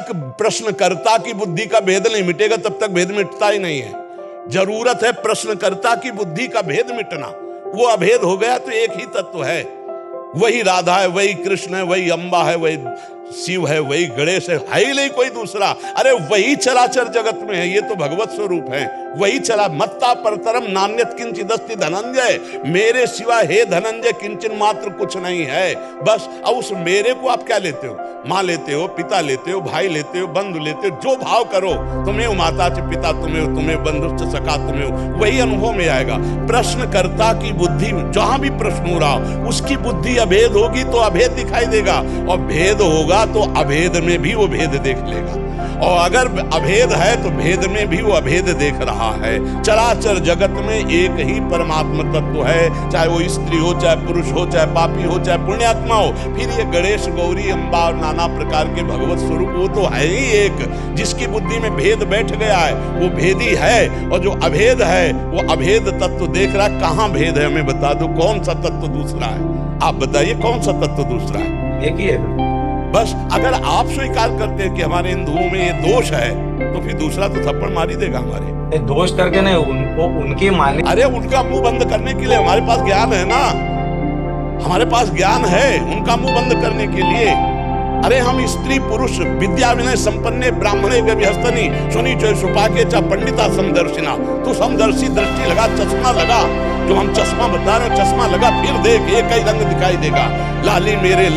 तक प्रश्नकर्ता की बुद्धि का भेद नहीं मिटेगा तब तक भेद मिटता ही नहीं है। जरूरत है प्रश्नकर्ता की बुद्धि का भेद मिटना। वो अभेद हो गया तो एक ही तत्व है, वही राधा है, वही कृष्ण है, वही अम्बा है, वही शिव है, वही गणेश है ही नहीं कोई दूसरा। अरे वही चराचर जगत में है, ये तो भगवत स्वरूप है, वही चला। मत्ता परतरम नान्यत किंचिदस्ति धनंजय, मेरे सिवा हे धनंजय किंचन मात्र कुछ नहीं है। बस अब उस मेरे को आप क्या लेते हो? माँ लेते हो, पिता लेते हो, भाई लेते हो, बंधु लेते हो, जो भाव करो। तुम्हें माता से पिता तुम्हें हो, तुम्हें बंधु से सखा तुम्हें हो, वही अनुभव में आएगा। प्रश्नकर्ता की बुद्धि जहां भी प्रश्न हो रहा उसकी बुद्धि अभेद होगी तो अभेद दिखाई देगा, और भेद होगा तो अभेद में भी वो भेद देख लेगा। और अगर अभेद है तो भेद में भी वो अभेद देख रहा है। चराचर जगत में एक ही परमात्मा तत्व है, चाहे वो स्त्री हो, चाहे पुरुष हो, चाहे पापी हो, चाहे पुण्यात्मा हो। फिर ये गणेश, गौरी, अम्बा और नाना प्रकार के भगवत स्वरूप वो तो है ही एक। जिसकी बुद्धि में भेद बैठ गया है वो भेदी है, और जो अभेद है वो अभेद तत्व देख रहा है। कहाँ भेद है हमें बता दो, कौन सा तत्व दूसरा है? आप बताइए कौन सा तत्व दूसरा है? एक ही है। बस अगर आप स्वीकार करते हैं कि हमारे हिंदुओं में ये दोष है तो फिर दूसरा तो थप्पड़ मार ही देगा हमारे। दोष करके नहीं, उनको उनकी माने। अरे उनका मुंह बंद करने के लिए हमारे पास ज्ञान है ना, हमारे पास ज्ञान है उनका मुंह बंद करने के लिए। अरे हम स्त्री पुरुष विद्या विनय संपन्ने ब्राह्मणे गविहस्तनी सुनी चोय सुपाके चा पंडिता समदर्शिना। तू समदर्शी दृष्टि लगा, चश्मा लगा, जो हम चश्मा बता रहे हैं चश्मा लगा, फिर देख एक ही रंग दिखाई देगा। लाली मेरे